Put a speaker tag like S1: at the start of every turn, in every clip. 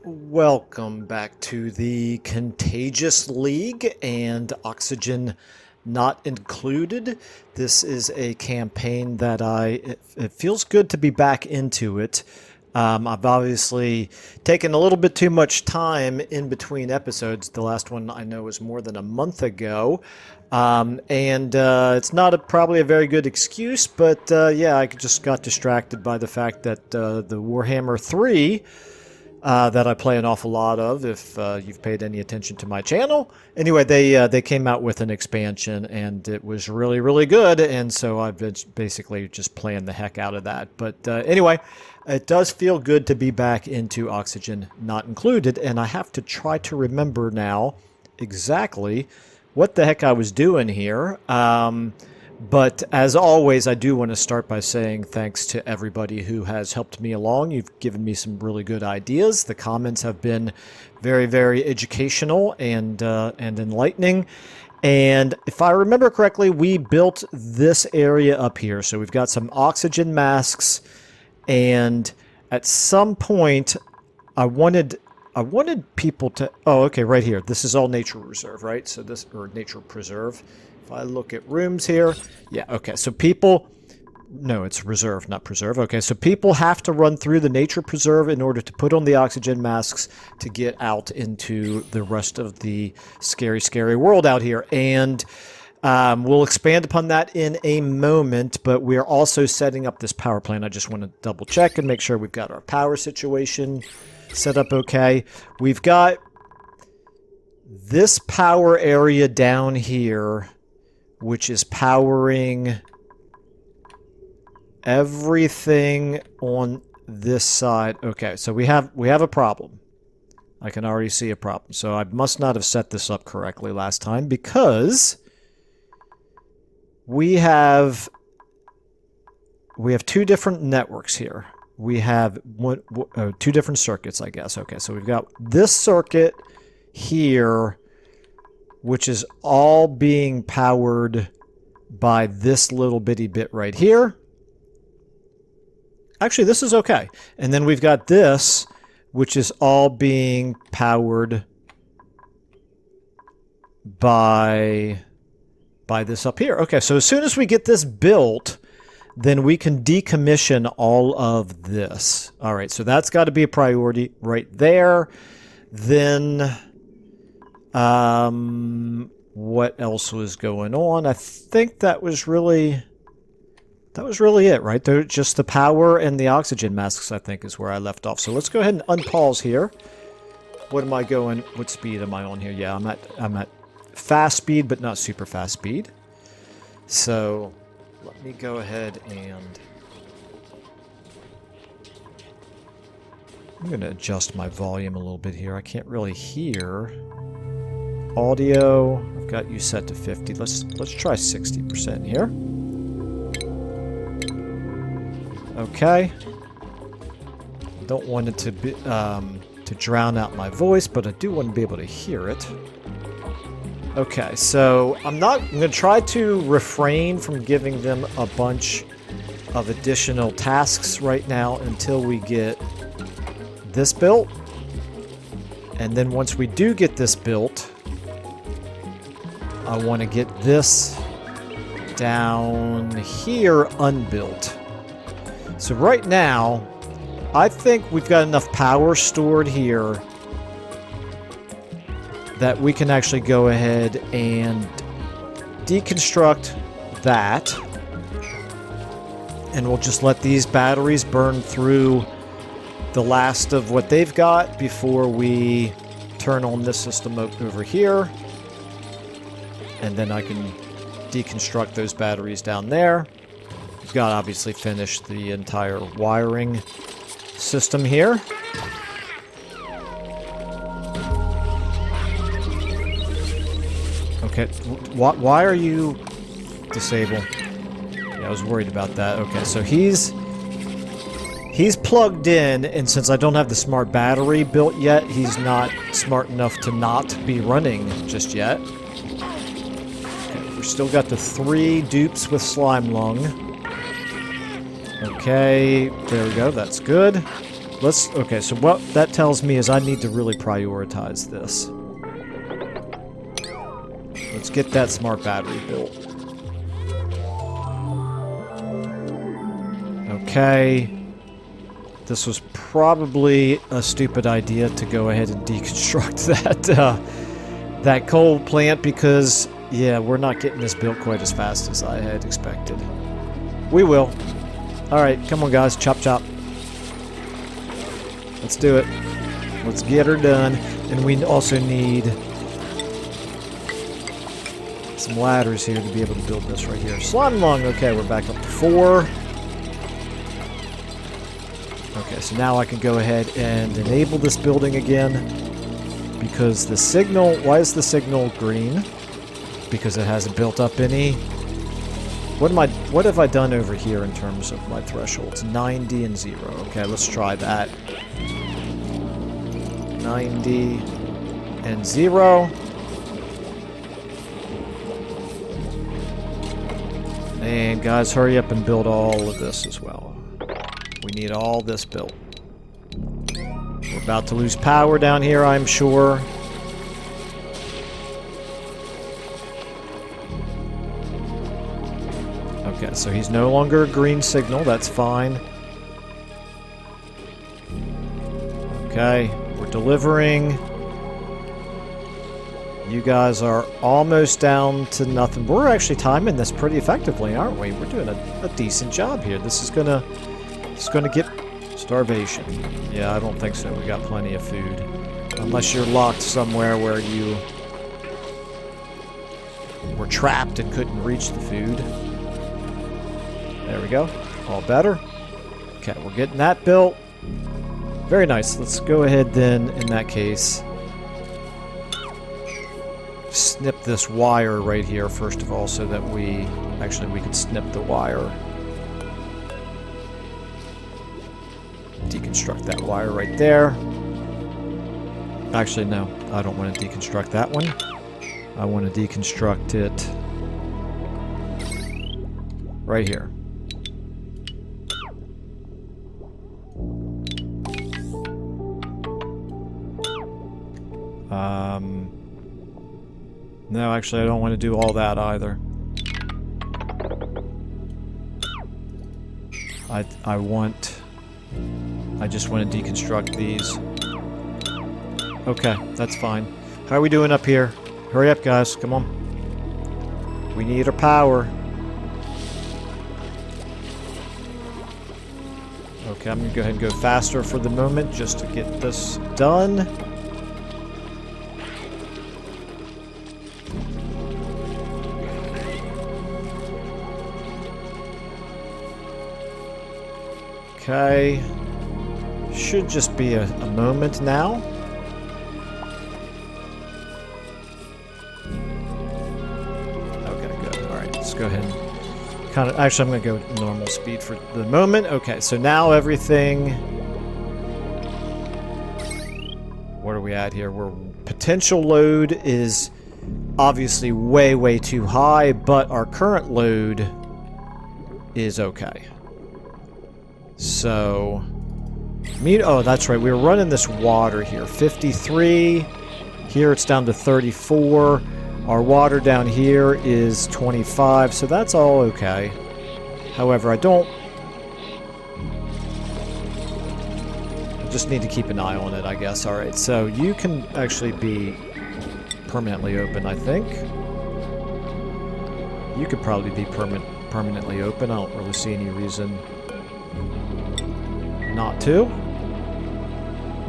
S1: Welcome back to the Contagious League and Oxygen Not Included. This is a campaign that it feels good to be back into it. I've obviously taken a little bit too much time in between episodes. The last one I know was more than a month ago. It's not probably a very good excuse, but yeah, I just got distracted by the fact that the Warhammer 3 that I play an awful lot of, if you've paid any attention to my channel. Anyway, they came out with an expansion, and it was really, really good, and so I've been basically just playing the heck out of that. But anyway, it does feel good to be back into Oxygen Not Included, and I have to try to remember now exactly what the heck I was doing here. But as always, I do want to start by saying thanks to everybody who has helped me along. You've given me some really good ideas. The comments have been very, very educational and enlightening. And if I remember correctly, we built this area up here. So we've got some oxygen masks, and at some point, I wanted people to... Oh, okay, right here. This is all nature reserve, right? So this, or nature preserve. If I look at rooms here, yeah, okay, so people, no, it's reserve, not preserve. Okay, so people have to run through the nature preserve in order to put on the oxygen masks to get out into the rest of the scary, scary world out here. And we'll expand upon that in a moment, but we're also setting up this power plant. I just want to double check and make sure we've got our power situation set up okay. We've got this power area down here, which is powering everything on this side. Okay, so we have a problem. I can already see a problem. So I must not have set this up correctly last time, because we have two different networks here. We have two different circuits, I guess. Okay, so we've got this circuit here, which is all being powered by this little bitty bit right here. Actually, this is okay. And then we've got this, which is all being powered by this up here. Okay, so as soon as we get this built, then we can decommission all of this. All right, so that's got to be a priority right there. Then... what else was going on? I think that was really it, right? Just the power and the oxygen masks, I think, is where I left off. So let's go ahead and unpause here. What am I going? What speed am I on here? Yeah, I'm at fast speed, but not super fast speed. So let me go ahead and I'm going to adjust my volume a little bit here. I can't really hear. Audio, I've got you set to 50. Let's try 60% here. Okay. Don't want it to be to drown out my voice, but I do want to be able to hear it. Okay, so I'm going to try to refrain from giving them a bunch of additional tasks right now until we get this built. And then once we do get this built, I want to get this down here unbuilt. So right now, I think we've got enough power stored here that we can actually go ahead and deconstruct that. And we'll just let these batteries burn through the last of what they've got before we turn on this system over here. And then I can deconstruct those batteries down there. We've got to obviously finish the entire wiring system here. Okay, why are you disabled? Yeah, I was worried about that. Okay, so he's plugged in, and since I don't have the smart battery built yet, he's not smart enough to not be running just yet. Still got the 3 dupes with slime lung. Okay, there we go, that's good. Okay, so what that tells me is I need to really prioritize this. Let's get that smart battery built. Okay. This was probably a stupid idea to go ahead and deconstruct that coal plant because, yeah, we're not getting this built quite as fast as I had expected. We will. Alright, come on guys, chop chop. Let's do it. Let's get her done. And we also need some ladders here to be able to build this right here. Slide along. Okay, we're back up to 4. Okay, so now I can go ahead and enable this building again. Because the signal... Why is the signal green? Because it hasn't built up any... What have I done over here in terms of my thresholds? 90 and 0. Okay, let's try that. 90 and 0. And guys, hurry up and build all of this as well. We need all this built. We're about to lose power down here, I'm sure. Okay, so he's no longer a green signal. That's fine. Okay, we're delivering. You guys are almost down to nothing. We're actually timing this pretty effectively, aren't we? We're doing a decent job here. This is gonna get starvation. Yeah, I don't think so. We got plenty of food. Unless you're locked somewhere where you were trapped and couldn't reach the food. There we go. All better. Okay, we're getting that built. Very nice. Let's go ahead then, in that case, snip this wire right here, first of all, so that we could snip the wire. Deconstruct that wire right there. Actually, no. I don't want to deconstruct that one. I want to deconstruct it right here. No, actually, I don't want to do all that either. I just want to deconstruct these. Okay, that's fine. How are we doing up here? Hurry up, guys. Come on. We need our power. Okay, I'm going to go ahead and go faster for the moment just to get this done. Okay. Should just be a moment now. Okay, good. Alright, let's go ahead and actually, I'm going to go normal speed for the moment. Okay, so now everything... What are we at here? Potential load is obviously way, way too high, but our current load is okay. So... oh, that's right. We were running this water here. 53. Here it's down to 34. Our water down here is 25, so that's all okay. However, I just need to keep an eye on it, I guess. Alright, so you can actually be permanently open, I think. You could probably be permanently open. I don't really see any reason not to.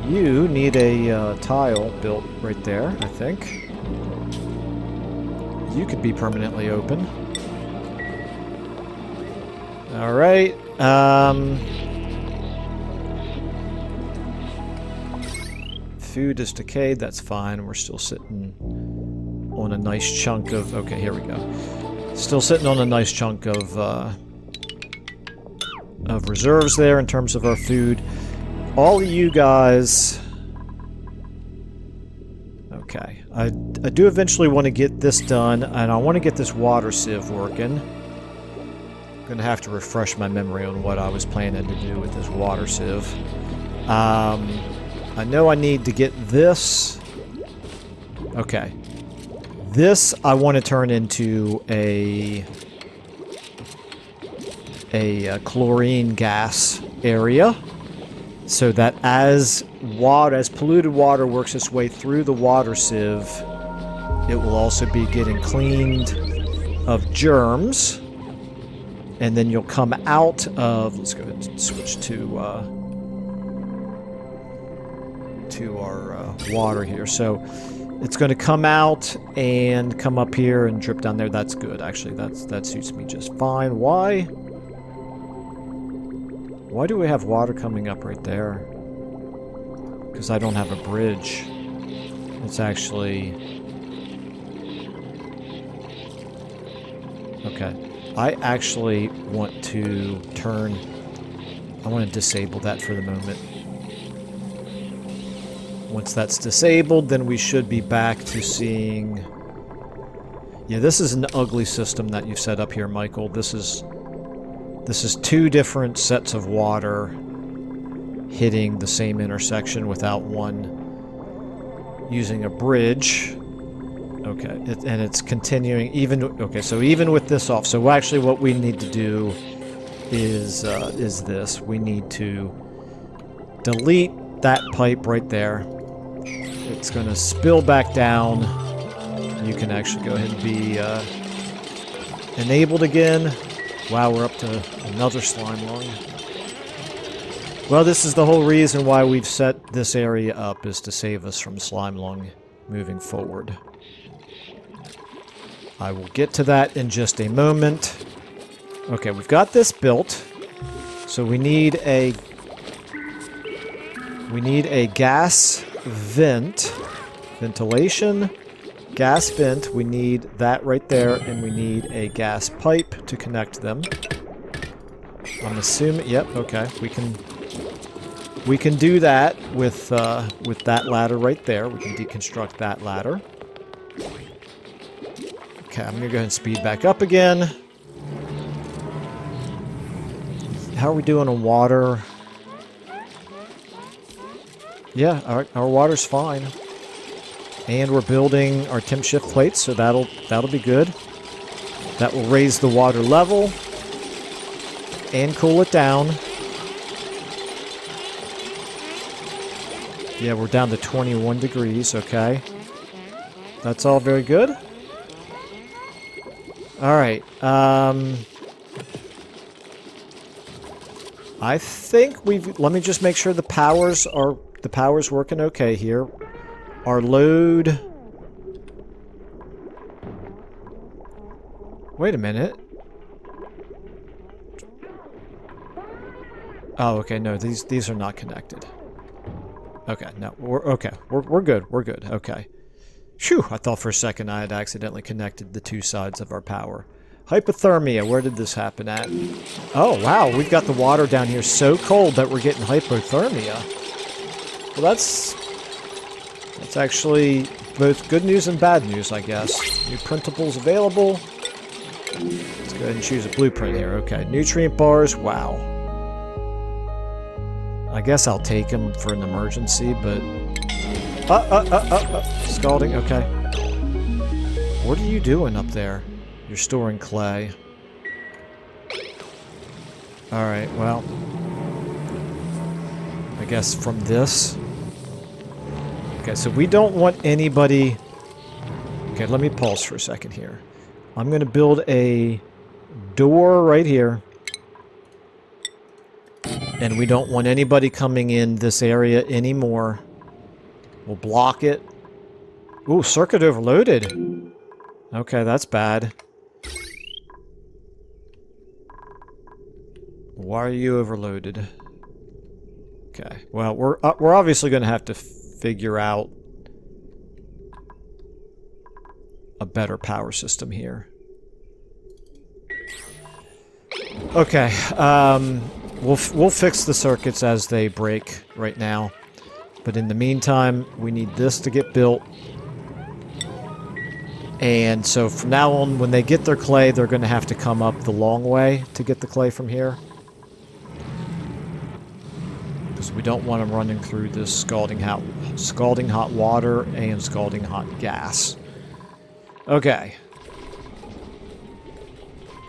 S1: You need a tile built right there, I think. You could be permanently open. Alright, food is decayed, that's fine. We're still sitting on a nice chunk of... Okay, here we go. Still sitting on a nice chunk of reserves there in terms of our food. All of you guys... Okay. I do eventually want to get this done, and I want to get this water sieve working. I'm going to have to refresh my memory on what I was planning to do with this water sieve. I know I need to get this. Okay. This I want to turn into a chlorine gas area, so that as polluted water works its way through the water sieve, it will also be getting cleaned of germs, and then you'll come out of, let's go ahead and switch to our water here. So it's going to come out and come up here and drip down there. That's good, actually. That suits me just fine. Why do we have water coming up right there? Because I don't have a bridge. It's actually... Okay. I actually want to turn... I want to disable that for the moment. Once that's disabled, then we should be back to seeing... Yeah, this is an ugly system that you've set up here, Michael. This is 2 different sets of water hitting the same intersection without one using a bridge. Okay, and it's continuing even... Okay, so even with this off, so actually what we need to do is this. We need to delete that pipe right there. It's going to spill back down. You can actually go ahead and be enabled again. Wow, we're up to another slime lung. Well, this is the whole reason why we've set this area up, is to save us from slime lung moving forward. I will get to that in just a moment. Okay, we've got this built. So we need a gas vent, ventilation, gas vent. We need that right there, and we need a gas pipe to connect them. I'm assuming, yep, okay. We can do that with that ladder right there. We can deconstruct that ladder. Okay, I'm gonna go ahead and speed back up again. How are we doing on water? Yeah, our water's fine. And we're building our temp shift plates, so that'll be good. That will raise the water level and cool it down. Yeah, we're down to 21 degrees, okay. That's all very good. Alright, I think let me just make sure the power's working okay here. Our load... Wait a minute. Oh, okay, no, these are not connected. Okay, no, we're good, we're good, okay. Phew, I thought for a second I had accidentally connected the 2 sides of our power. Hypothermia, where did this happen at? Oh, wow, we've got the water down here so cold that we're getting hypothermia. Well, that's actually both good news and bad news, I guess. New printables available. Let's go ahead and choose a blueprint here. Okay, nutrient bars, wow. I guess I'll take them for an emergency, but... Scalding, okay. What are you doing up there? You're storing clay. Alright, well... I guess from this... Okay, so we don't want anybody... Okay, let me pause for a second here. I'm going to build a door right here. And we don't want anybody coming in this area anymore. We'll block it. Ooh, circuit overloaded. Okay, that's bad. Why are you overloaded? Okay, well, we're obviously going to have to figure out a better power system here. Okay, we'll fix the circuits as they break right now. But in the meantime, we need this to get built. And so from now on, when they get their clay, they're going to have to come up the long way to get the clay from here. because we don't want them running through this scalding hot water and scalding hot gas. Okay.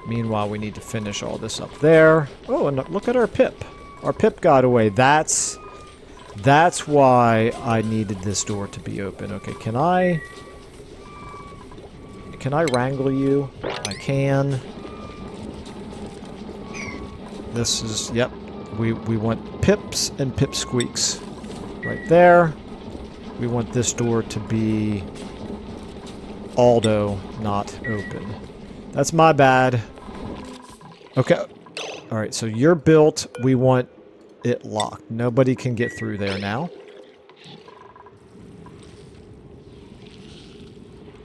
S1: Meanwhile, we need to finish all this up there. Oh, and look at our pip. Our pip got away. That's why I needed this door to be open. Okay, can I wrangle you? I can. This is, yep. We want pips and pipsqueaks right there. We want this door to be Aldo, not open. That's my bad. Okay. Alright, so you're built. We want it locked. Nobody can get through there now.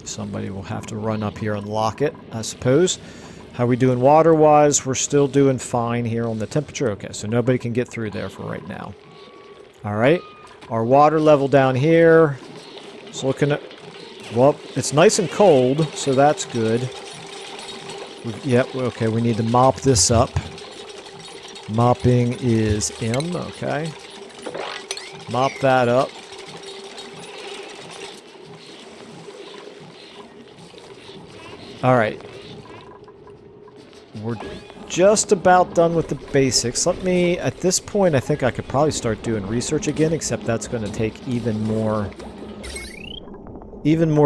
S1: Somebody will have to run up here and lock it, I suppose. How we doing water-wise? We're still doing fine here on the temperature. Okay, so nobody can get through there for right now. Alright. Our water level down here is looking at... Well, it's nice and cold, so that's good. Yep, okay, we need to mop this up. Mopping is M, okay. Mop that up. Alright. We're just about done with the basics. Let me, at this point, I think I could probably start doing research again, except that's going to take even more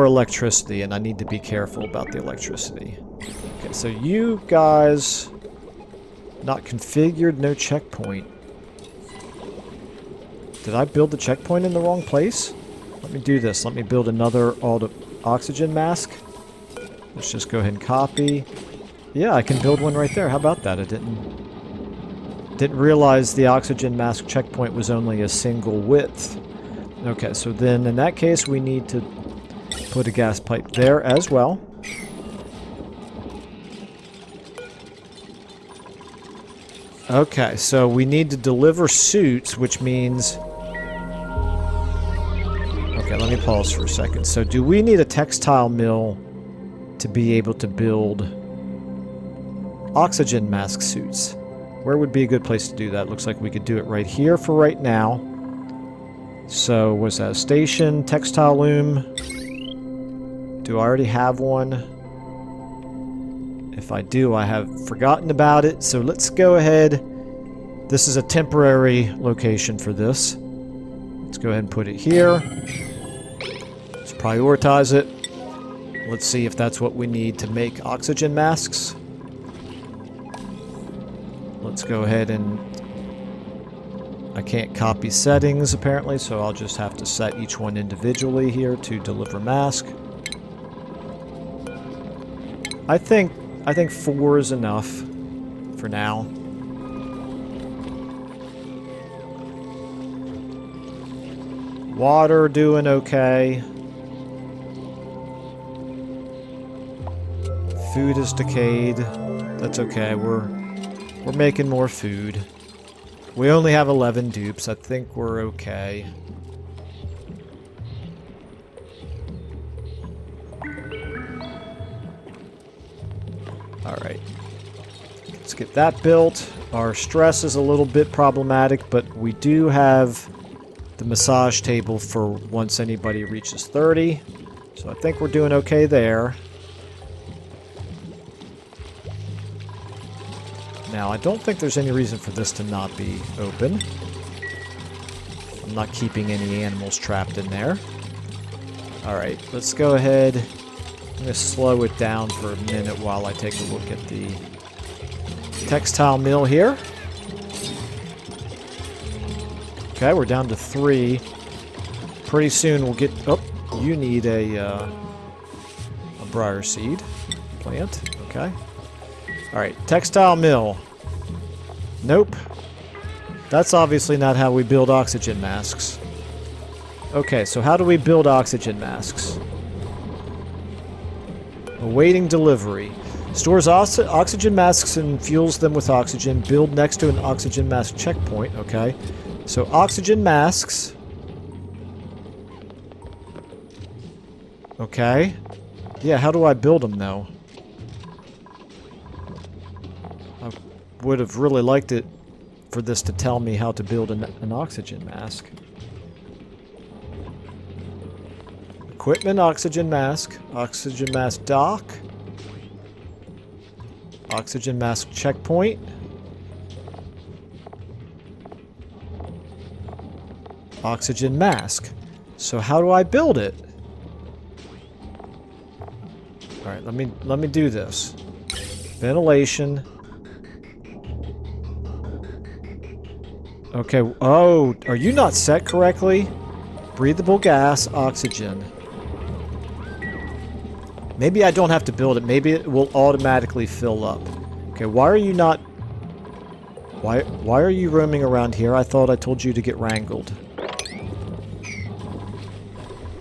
S1: electricity, and I need to be careful about the electricity. Okay, so you guys... Not configured, no checkpoint. Did I build the checkpoint in the wrong place? Let me do this. Let me build another oxygen mask. Let's just go ahead and copy. Yeah, I can build one right there. How about that? I didn't realize the oxygen mask checkpoint was only a single width. Okay, so then in that case we need to put a gas pipe there as well. Okay, so we need to deliver suits, which means... Okay, let me pause for a second. So do we need a textile mill to be able to build oxygen mask suits? Where would be a good place to do that? Looks like we could do it right here for right now. So, was that a station? Textile loom? Do I already have one? If I do, I have forgotten about it, so let's go ahead. This is a temporary location for this. Let's go ahead and put it here. Let's prioritize it. Let's see if that's what we need to make oxygen masks. Let's go ahead and... I can't copy settings, apparently, so I'll just have to set each one individually here to deliver mask. I think 4 is enough for now. Water doing okay. Food is decayed. That's okay. We're making more food. We only have 11 dupes. I think we're okay. Alright. Let's get that built. Our stress is a little bit problematic, but we do have the massage table for once anybody reaches 30. So I think we're doing okay there. Now, I don't think there's any reason for this to not be open. I'm not keeping any animals trapped in there. Alright, let's go ahead. I'm going to slow it down for a minute while I take a look at the textile mill here. Okay, we're down to 3. Pretty soon we'll get... Oh, you need a briar seed plant. Okay. Alright, textile mill. Nope. That's obviously not how we build oxygen masks. Okay, so how do we build oxygen masks? Awaiting delivery. Stores oxygen masks and fuels them with oxygen. Build next to an oxygen mask checkpoint. Okay. So oxygen masks. Okay. Yeah, how do I build them though? I would have really liked it for this to tell me how to build an oxygen mask. Equipment, oxygen mask dock, oxygen mask checkpoint, oxygen mask. So how do I build it? All right, let me do this. Ventilation. Okay. Oh, are you not set correctly? Breathable gas, oxygen. Maybe I don't have to build it. Maybe it will automatically fill up. Okay, why are you not... Why are you roaming around here? I thought I told you to get wrangled.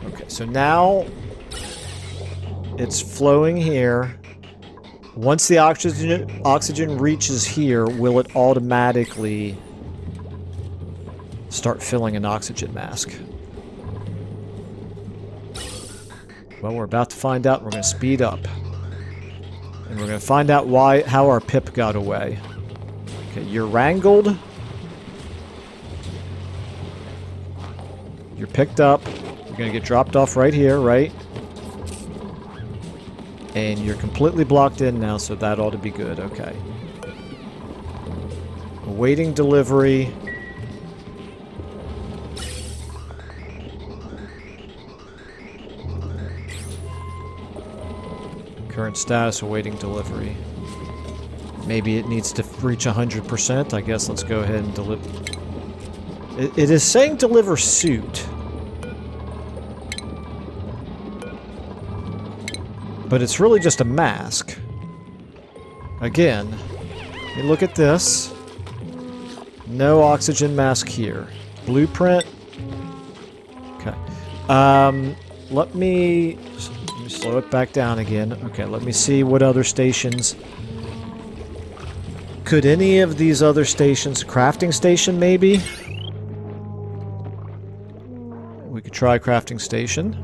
S1: Okay, so now it's flowing here. Once the oxygen reaches here, will it automatically start filling an oxygen mask? Well, we're about to find out. We're going to speed up. And we're going to find out how our pip got away. Okay, you're wrangled. You're picked up. You're going to get dropped off right here, right? And you're completely blocked in now, so that ought to be good. Okay. Awaiting delivery. Current status, awaiting delivery. Maybe it needs to reach 100%. I guess let's go ahead and deliver. It is saying deliver suit. But it's really just a mask. Again, you look at this. No oxygen mask here. Blueprint. Okay. Let me slow it back down again. Okay, let me see what other stations. Could any of these other stations... Crafting station, maybe? We could try crafting station.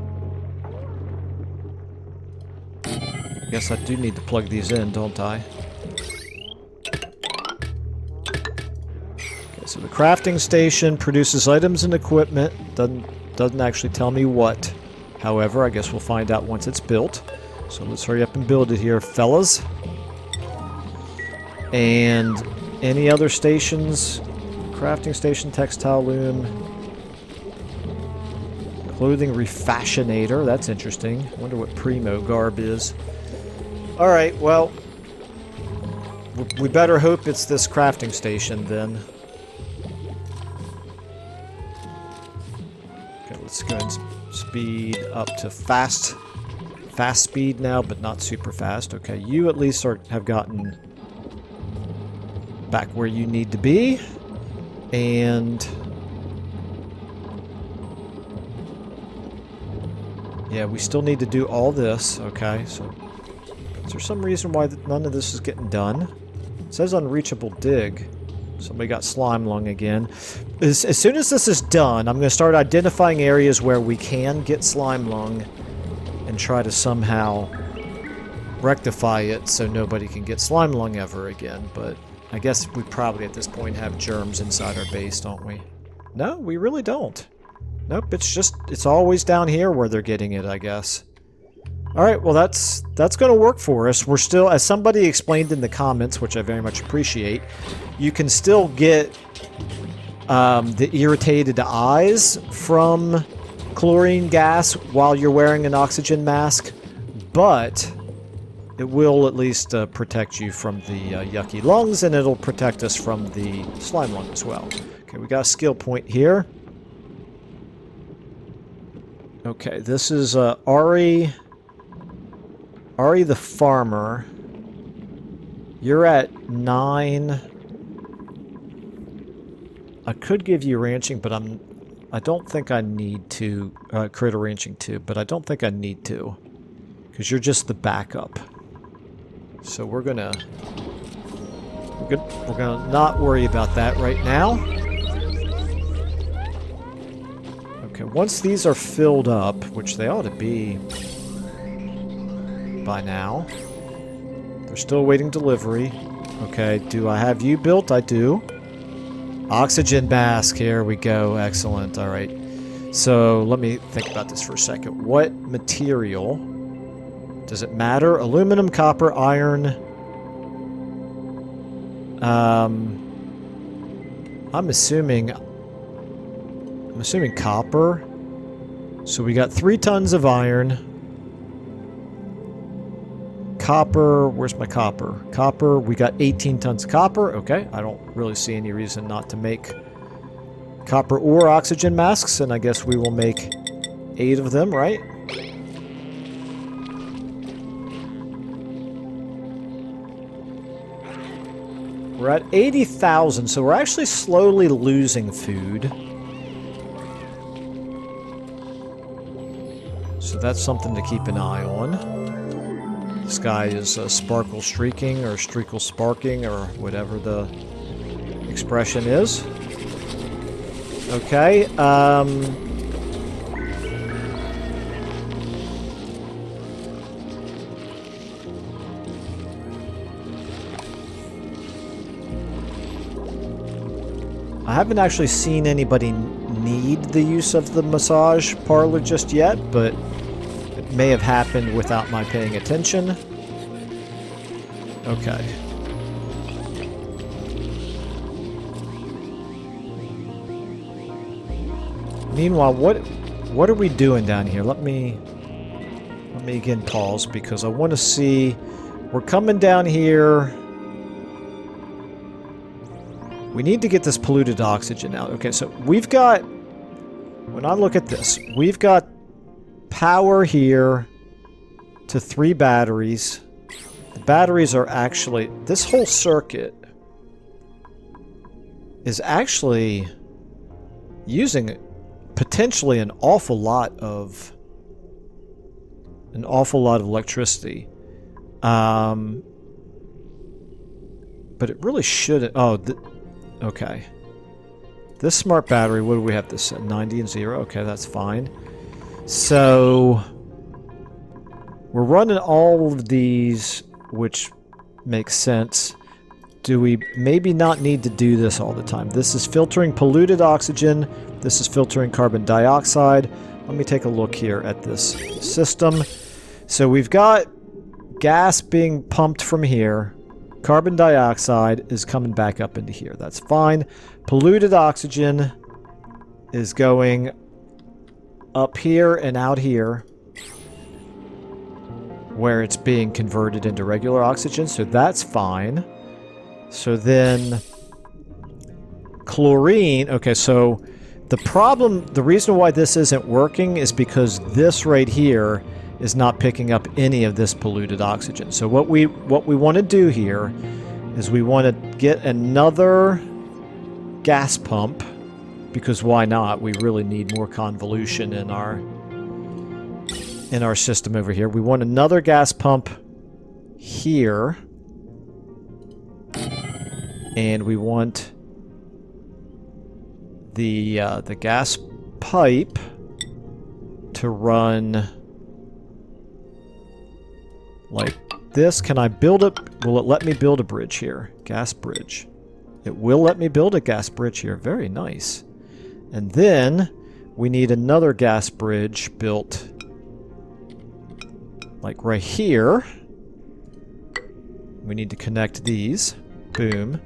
S1: Guess I do need to plug these in, don't I? Okay, so the crafting station produces items and equipment. Doesn't actually tell me what. However, I guess we'll find out once it's built. So let's hurry up and build it here, fellas. And any other stations? Crafting station, textile loom. Clothing refashionator. That's interesting. I wonder what primo garb is. Alright, well, we better hope it's this crafting station then. Okay, let's go and speed up to fast speed now, but not super fast. Okay, you at least have gotten back where you need to be. And yeah, we still need to do all this. Okay, so is there some reason why none of this is getting done? It says unreachable dig. Somebody got slime lung again. As soon as this is done, I'm going to start identifying areas where we can get slime lung and try to somehow rectify it so nobody can get slime lung ever again. But I guess we probably at this point have germs inside our base, don't we? No, we really don't. Nope, it's always down here where they're getting it, I guess. Alright, well that's going to work for us. We're still, as somebody explained in the comments, which I very much appreciate, you can still get the irritated eyes from chlorine gas while you're wearing an oxygen mask, but it will at least protect you from the yucky lungs, and it'll protect us from the slime lung as well. Okay, we got a skill point here. Okay, this is Ari the farmer. You're at 9. I could give you ranching, but I don't think I need to. Critter ranching too, but I don't think I need to, because you're just the backup. So we're gonna not worry about that right now. Okay, once these are filled up, which they ought to be by now. They're still awaiting delivery. Okay, do I have you built? I do. Oxygen mask, here we go. Excellent, all right. So let me think about this for a second. What material? Does it matter? Aluminum, copper, iron. I'm assuming copper. So we got 3 tons of iron. Copper, where's my copper? Copper, we got 18 tons of copper. Okay, I don't really see any reason not to make copper or oxygen masks, and I guess we will make 8 of them, right? We're at 80,000, so we're actually slowly losing food. So that's something to keep an eye on. This guy is sparkle streaking, or streakle sparking, or whatever the expression is. Okay, I haven't actually seen anybody need the use of the massage parlor just yet, but it may have happened without my paying attention. Okay. Meanwhile, what are we doing down here? Let me again pause, because I want to see. We're coming down here. We need to get this polluted oxygen out. Okay, so we've got, when I look at this, we've got power here to 3 batteries. The batteries are actually, this whole circuit is actually using potentially an awful lot of electricity. But it really shouldn't. Oh, okay. This smart battery, what do we have this at? 90 and 0. Okay, that's fine. So we're running all of these, which makes sense. Do we maybe not need to do this all the time? This is filtering polluted oxygen. This is filtering carbon dioxide. Let me take a look here at this system. So we've got gas being pumped from here. Carbon dioxide is coming back up into here. That's fine. Polluted oxygen is going up here and out here, where it's being converted into regular oxygen. So that's fine. So then chlorine. Okay, so the reason why this isn't working is because this right here is not picking up any of this polluted oxygen. So what we want to do here is we want to get another gas pump, because why not? We really need more convolution in our system over here. We want another gas pump here, and we want the gas pipe to run like this. Can I build it? Will it let me build a bridge here? Gas bridge. It will let me build a gas bridge here. Very nice. And then we need another gas bridge built like right here. We need to connect these. Boom.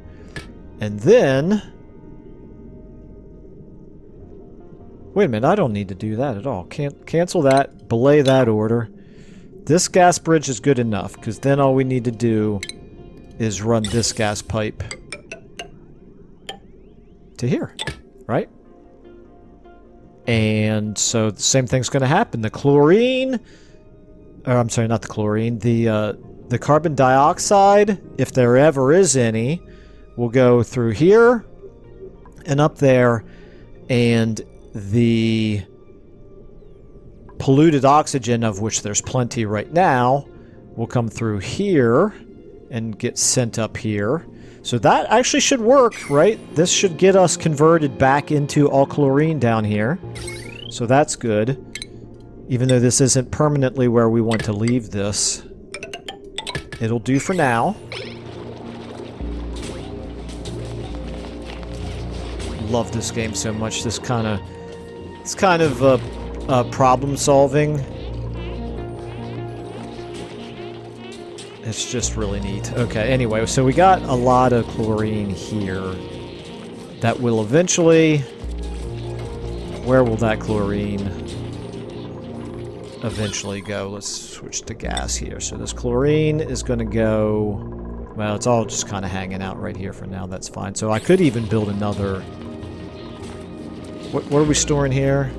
S1: And then... Wait a minute, I don't need to do that at all. Cancel that. Belay that order. This gas bridge is good enough, because then all we need to do is run this gas pipe to here, right? And so the same thing's going to happen. The chlorine, or I'm sorry, not the chlorine, the carbon dioxide, if there ever is any, will go through here and up there, and the polluted oxygen, of which there's plenty right now, will come through here and get sent up here. So that actually should work, right? This should get us converted back into all chlorine down here. So that's good. Even though this isn't permanently where we want to leave this. It'll do for now. love this game so much. It's kind of problem solving. It's just really neat. Okay, anyway, so we got a lot of chlorine here that will eventually... Where will that chlorine eventually go? Let's switch to gas here. So this chlorine is going to go... Well, it's all just kind of hanging out right here for now. That's fine. So I could even build another... What are we storing here?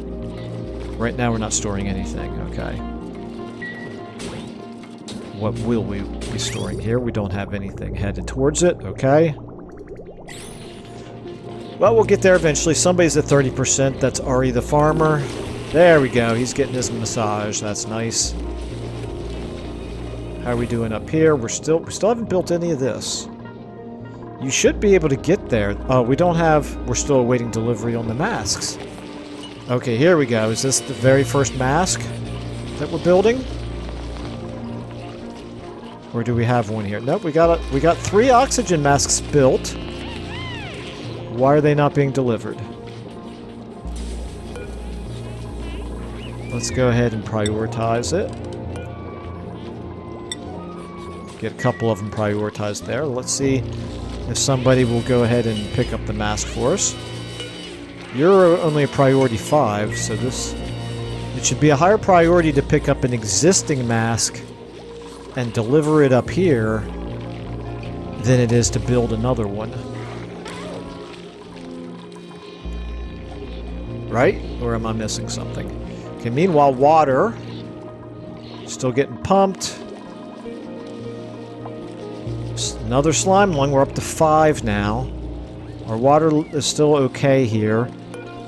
S1: Right now we're not storing anything. Okay. What will we be storing here? We don't have anything headed towards it. Okay. Well, we'll get there eventually. Somebody's at 30%. That's Ari the farmer. There we go. He's getting his massage. That's nice. How are we doing up here? We still haven't built any of this. You should be able to get there. Oh, we don't have... We're still awaiting delivery on the masks. Okay, here we go. Is this the very first mask that we're building? Or do we have one here? Nope, we got 3 oxygen masks built. Why are they not being delivered? Let's go ahead and prioritize it. Get a couple of them prioritized there. Let's see if somebody will go ahead and pick up the mask for us. You're only a priority 5, so it should be a higher priority to pick up an existing mask and deliver it up here than it is to build another one. Right? Or am I missing something? Okay, meanwhile, water. Still getting pumped. Another slime lung. We're up to 5 now. Our water is still okay here.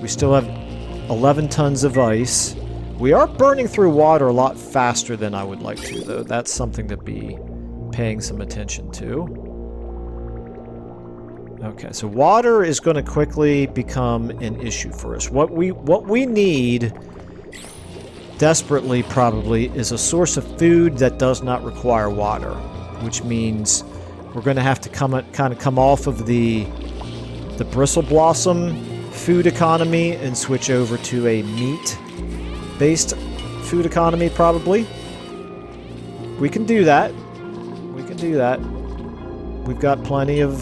S1: We still have 11 tons of ice. We are burning through water a lot faster than I would like to, though. That's something to be paying some attention to. Okay, so water is going to quickly become an issue for us. What we need, desperately probably, is a source of food that does not require water, which means we're going to have to kind of come off of the bristle blossom food economy and switch over to a meat-based food economy, probably. We can do that. We can do that. We've got plenty of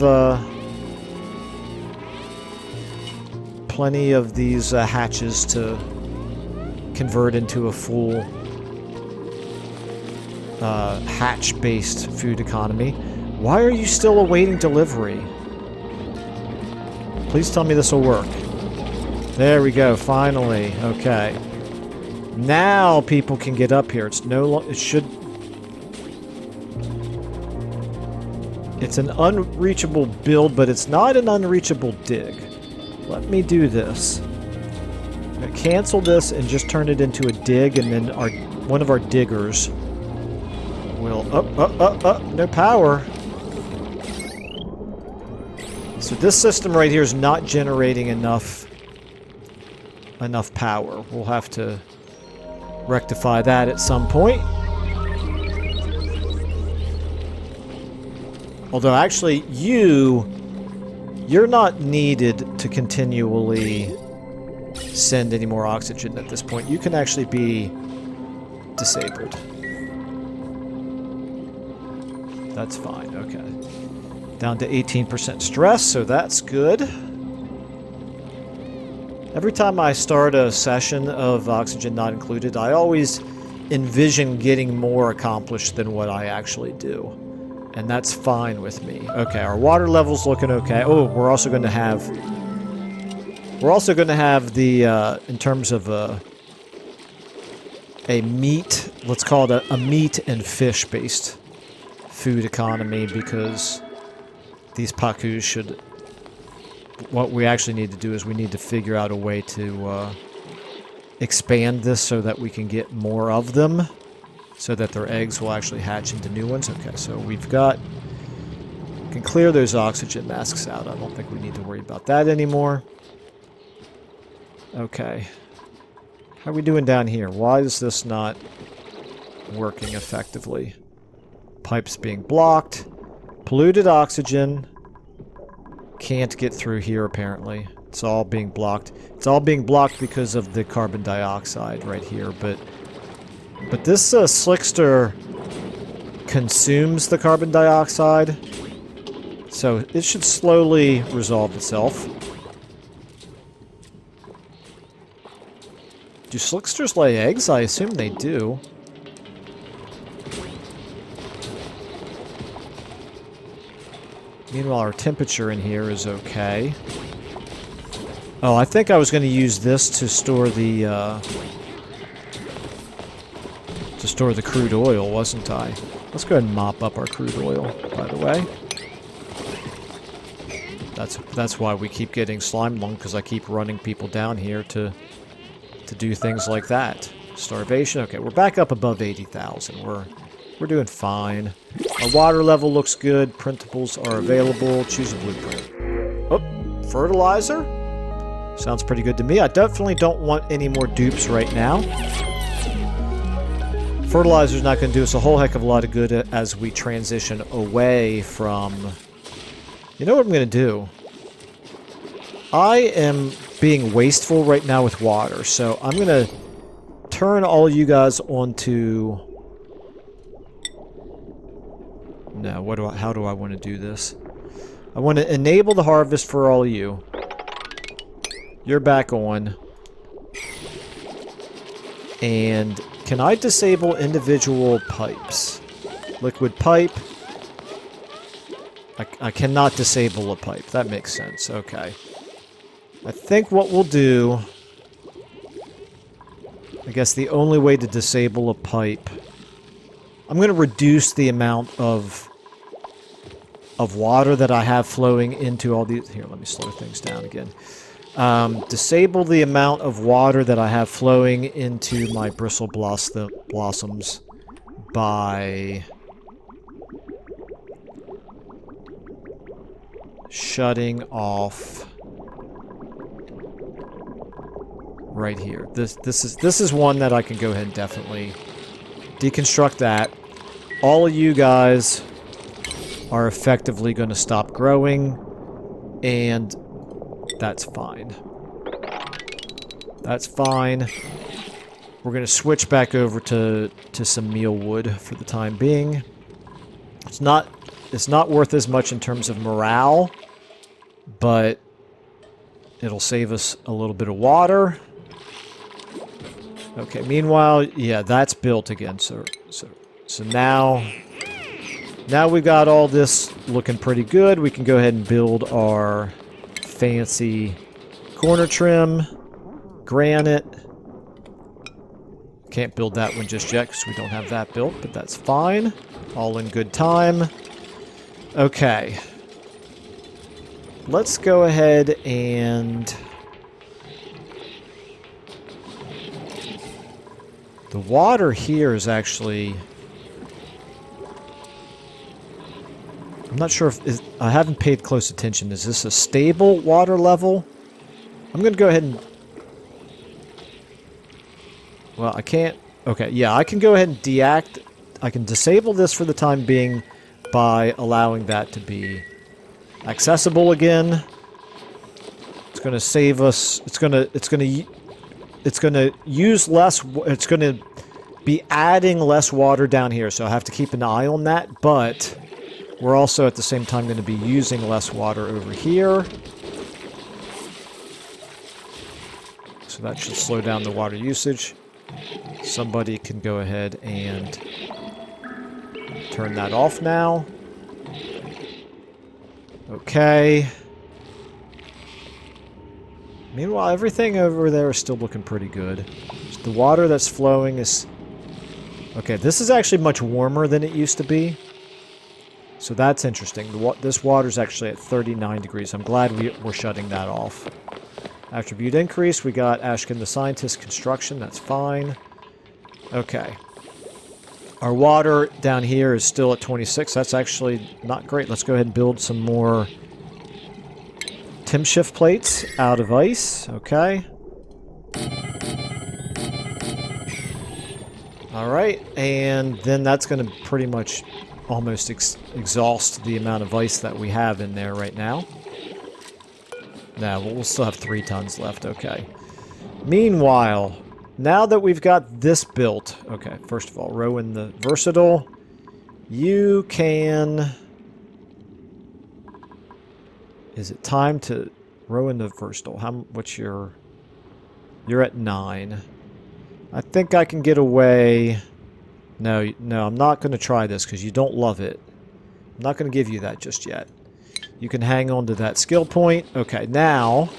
S1: these hatches to convert into a full hatch-based food economy. Why are you still awaiting delivery? Please tell me this will work. There we go, finally. Okay. Now people can get up here. It's it's an unreachable build, but it's not an unreachable dig. Let me do this. I'm gonna cancel this and just turn it into a dig, and then one of our diggers will... no power. So this system right here is not generating enough power. We'll have to rectify that at some point. Although actually you're not needed to continually send any more oxygen at this point. You can actually be disabled. That's fine, okay. Down to 18% stress, so that's good. Every time I start a session of oxygen not included, I always envision getting more accomplished than what I actually do. And that's fine with me. Okay, our water level's looking okay. Oh, we're also going to have the, in terms of a meat, let's call it a meat and fish-based food economy, because these pakus should... What we actually need to do is we need to figure out a way to expand this so that we can get more of them, so that their eggs will actually hatch into new ones. Okay, so we've got... can clear those oxygen masks out. I don't think we need to worry about that anymore. Okay. How are we doing down here? Why is this not working effectively? Pipes being blocked. Polluted oxygen. Can't get through here, apparently. It's all being blocked. It's all being blocked because of the carbon dioxide right here, but this slickster consumes the carbon dioxide, so it should slowly resolve itself. Do slicksters lay eggs? I assume they do. Meanwhile, our temperature in here is okay. Oh, I think I was going to use this to store the crude oil, wasn't I? Let's go ahead and mop up our crude oil, by the way. That's why we keep getting slime lung, because I keep running people down here to do things like that. Starvation. Okay, we're back up above 80,000. We're doing fine. Our water level looks good. Printables are available. Choose a blueprint. Oh, fertilizer? Sounds pretty good to me. I definitely don't want any more dupes right now. Fertilizer's not going to do us a whole heck of a lot of good as we transition away from... You know what I'm going to do? I am being wasteful right now with water, so I'm going to turn all you guys onto... No, how do I want to do this? I want to enable the harvest for all of you. You're back on. And can I disable individual pipes? Liquid pipe. I cannot disable a pipe. That makes sense. Okay. I think what we'll do... I guess the only way to disable a pipe... I'm going to reduce the amount of water that I have flowing into all these... Here, let me slow things down again. Disable the amount of water that I have flowing into my bristle blossoms by shutting off right here. This is one that I can go ahead and definitely deconstruct that. All of you guys are effectively going to stop growing, and that's fine. That's fine. We're going to switch back over to some mealwood for the time being. It's not worth as much in terms of morale, but it'll save us a little bit of water. Okay, meanwhile, yeah, that's built again. So now we got all this looking pretty good. We can go ahead and build our fancy corner trim, granite. Can't build that one just yet because we don't have that built, but that's fine. All in good time. Okay. Let's go ahead and... The water here is actually... I'm not sure if... I haven't paid close attention. Is this a stable water level? I'm going to go ahead and... Well, I can't... Okay, yeah, I can go ahead and deact... I can disable this for the time being by allowing that to be accessible again. It's going to save us... It's going to use less... It's going to be adding less water down here, so I have to keep an eye on that, but we're also at the same time going to be using less water over here. So that should slow down the water usage. Somebody can go ahead and turn that off now. Okay. Meanwhile, everything over there is still looking pretty good. The water that's flowing is... Okay, this is actually much warmer than it used to be. So that's interesting. This water's actually at 39 degrees. I'm glad we're shutting that off. Attribute increase. We got Ashkin the Scientist construction. That's fine. Okay. Our water down here is still at 26. That's actually not great. Let's go ahead and build some more Tim shift plates out of ice. Okay. Alright, and then that's going to pretty much almost exhaust the amount of ice that we have in there right now. No, we'll still have 3 tons left. Okay. Meanwhile, now that we've got this built... Okay, first of all, row in the versatile. You can... Is it time to row in the versatile? What's your... You're at 9. I think I can get away... No, I'm not going to try this because you don't love it. I'm not going to give you that just yet. You can hang on to that skill point. Okay, now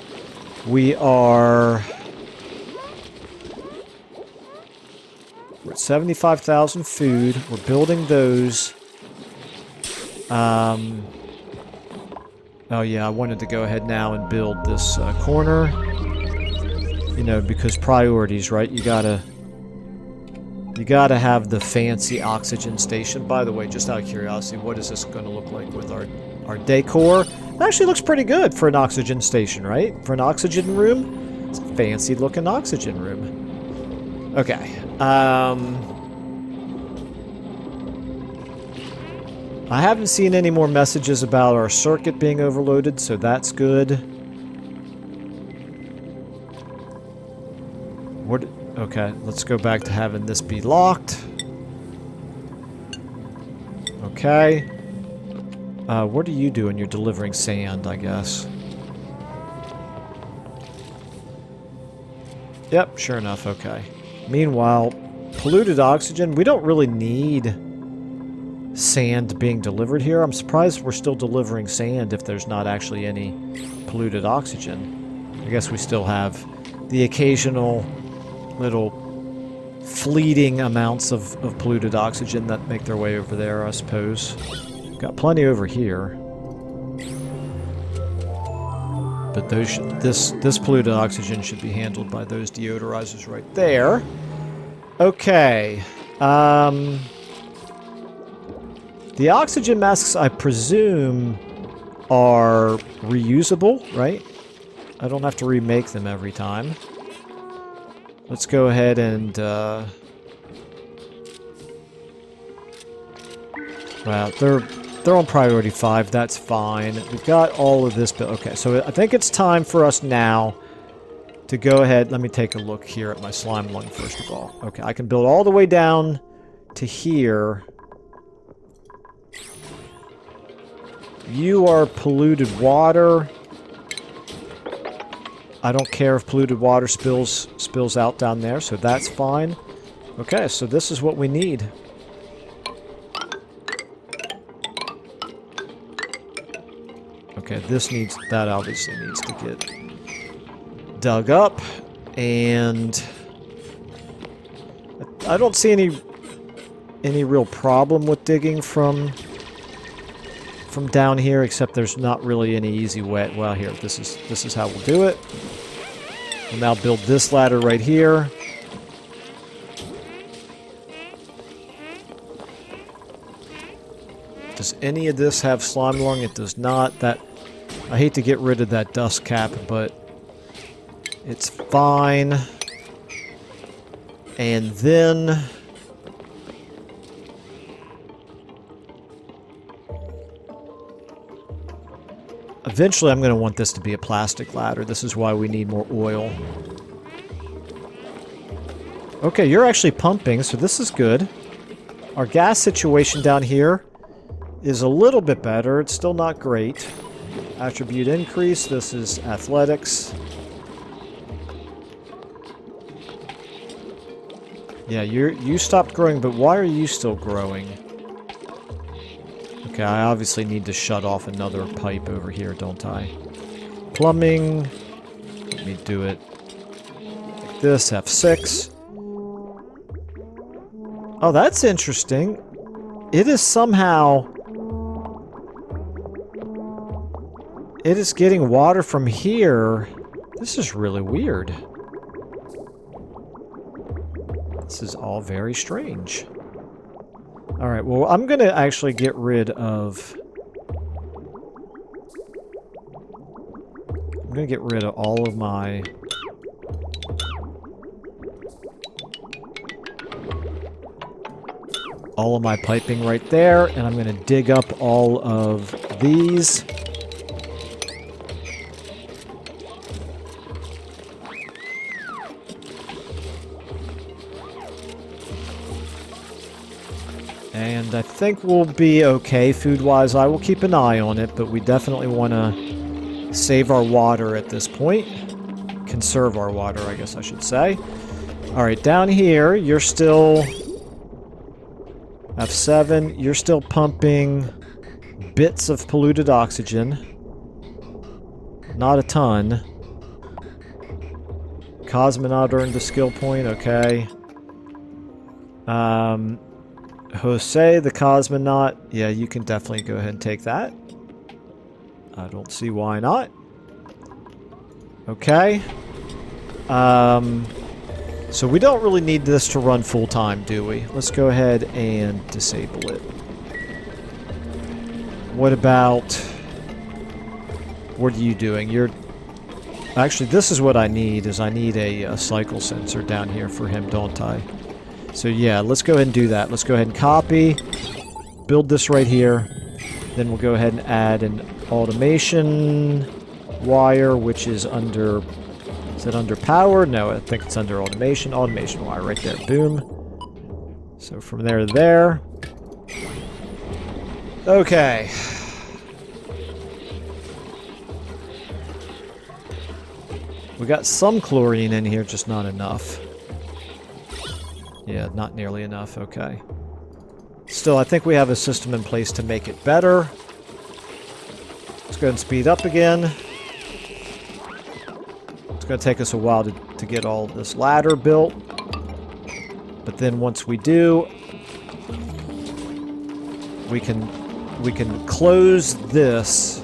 S1: we are... We're at 75,000 food. We're building those. Oh yeah, I wanted to go ahead now and build this corner. You know, because priorities, right? You gotta have the fancy oxygen station. By the way, just out of curiosity, what is this going to look like with our decor? It actually looks pretty good for an oxygen station, right? For an oxygen room? It's a fancy looking oxygen room. Okay. I haven't seen any more messages about our circuit being overloaded, so that's good. Okay, let's go back to having this be locked. Okay. What are you doing? You're delivering sand, I guess. Yep, sure enough, okay. Meanwhile, polluted oxygen, we don't really need sand being delivered here. I'm surprised we're still delivering sand if there's not actually any polluted oxygen. I guess we still have the occasional little fleeting amounts of polluted oxygen that make their way over there, I suppose. Got plenty over here. But this polluted oxygen should be handled by those deodorizers right there. Okay. The oxygen masks, I presume, are reusable, right? I don't have to remake them every time. Let's go ahead and, well, they're on priority 5. That's fine. We've got all of this, but okay. So I think it's time for us now to go ahead. Let me take a look here at my slime lung first of all. Okay, I can build all the way down to here. You are polluted water. I don't care if polluted water spills out down there, so that's fine. Okay, so this is what we need. Okay, that obviously needs to get dug up, and I don't see any real problem with digging from down here, except there's not really any easy way. Well, here, this is how we'll do it. We'll now build this ladder right here. Does any of this have slime lung? It does not. I hate to get rid of that dust cap, but it's fine. And then eventually I'm going to want this to be a plastic ladder. This is why we need more oil. Okay, you're actually pumping, so this is good. Our gas situation down here is a little bit better. It's still not great. Attribute increase. This is athletics. Yeah, you stopped growing, but why are you still growing? Okay, I obviously need to shut off another pipe over here, don't I? Plumbing. Let me do it like this, F6. Oh, that's interesting. It is somehow... It is getting water from here. This is really weird. This is all very strange. Alright, well, I'm going to actually get rid of... I'm going to get rid of all of my... all of my piping right there, and I'm going to dig up all of these. And I think we'll be okay food-wise. I will keep an eye on it, but we definitely want to save our water at this point. Conserve our water, I guess I should say. Alright, down here, you're still... F7, you're still pumping bits of polluted oxygen. Not a ton. Cosmonaut earned a skill point, okay. Jose, the cosmonaut, yeah, you can definitely go ahead and take that. I don't see why not. Okay. So we don't really need this to run full time, do we? Let's go ahead and disable it. What about... What are you doing? You're... Actually, this is what I need, is I need a cycle sensor down here for him, don't I? So yeah, let's go ahead and do that. Let's go ahead and copy, build this right here. Then we'll go ahead and add an automation wire, which is under... Is it under power? No, I think it's under automation. Automation wire right there. Boom. So from there to there. Okay. We got some chlorine in here, just not enough. Yeah, not nearly enough. Okay. Still, I think we have a system in place to make it better. Let's go ahead and speed up again. It's going to take us a while to get all this ladder built. But then once we do, we can close this.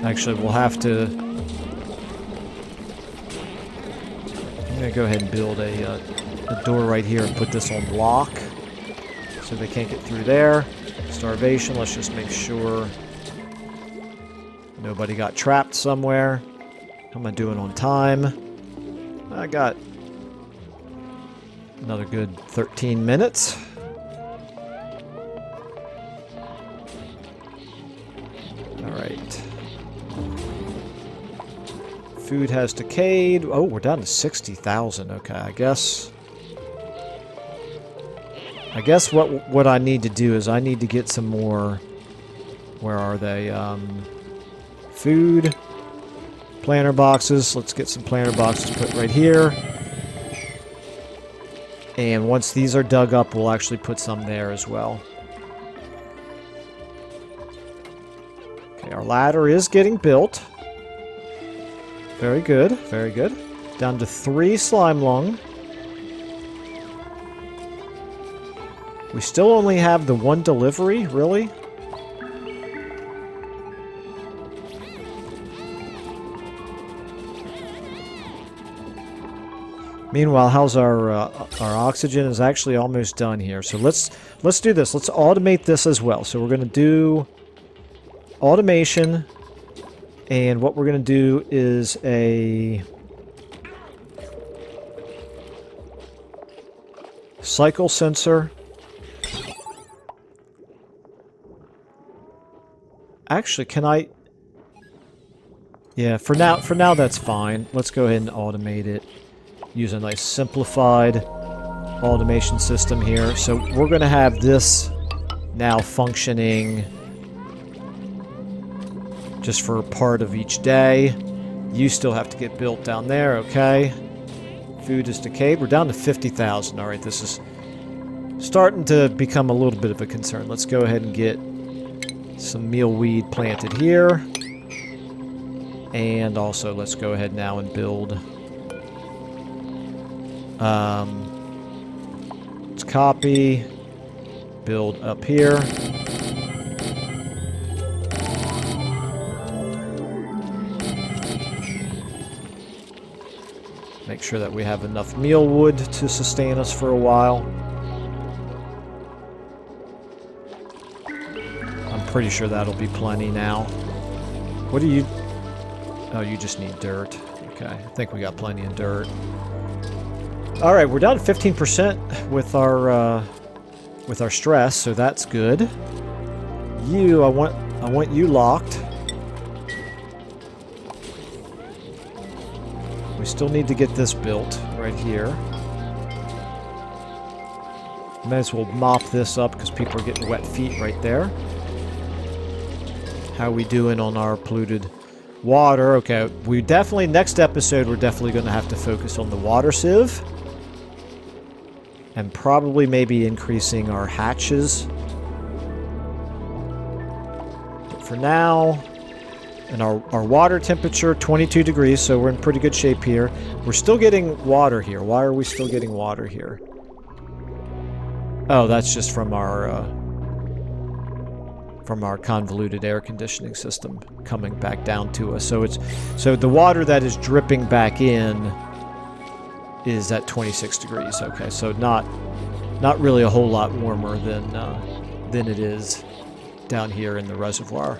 S1: Actually, we'll have to... I'm going to go ahead and build a door right here and put this on lock. So they can't get through there. Starvation, let's just make sure nobody got trapped somewhere. How am I doing on time? I got another good 13 minutes. Alright. Food has decayed. Oh, we're down to 60,000. Okay, I guess what I need to do is I need to get some more... Where are they? Food. Planter boxes. Let's get some planter boxes put right here. And once these are dug up, we'll actually put some there as well. Okay, our ladder is getting built. Very good, very good. Down to 3 slime lung. We still only have the 1 delivery, really? Meanwhile, how's our oxygen is actually almost done here. So let's do this. Let's automate this as well. So we're going to do automation. And what we're going to do is a cycle sensor. Actually, can I... Yeah, for now that's fine. Let's go ahead and automate it. Use a nice simplified automation system here. So we're going to have this now functioning just for part of each day. You still have to get built down there, okay. Food is decayed. We're down to 50,000. Alright, this is starting to become a little bit of a concern. Let's go ahead and get some mealweed planted here. And also, let's go ahead now and build... let's copy. Build up here. Make sure that we have enough mealwood to sustain us for a while. I'm pretty sure that'll be plenty now. What do you... Oh, you just need dirt. Okay, I think we got plenty of dirt. Alright, we're down to 15% with our stress, so that's good. You, I want you locked. We still need to get this built right here. May as well mop this up because people are getting wet feet right there. How we doing on our polluted water? Okay, we definitely, next episode, we're definitely going to have to focus on the water sieve. And probably maybe increasing our hatches. But for now, and our water temperature, 22 degrees, so we're in pretty good shape here. We're still getting water here. Why are we still getting water here? Oh, that's just from our convoluted air conditioning system coming back down to us. So the water that is dripping back in is at 26 degrees. Okay, so not really a whole lot warmer than it is down here in the reservoir.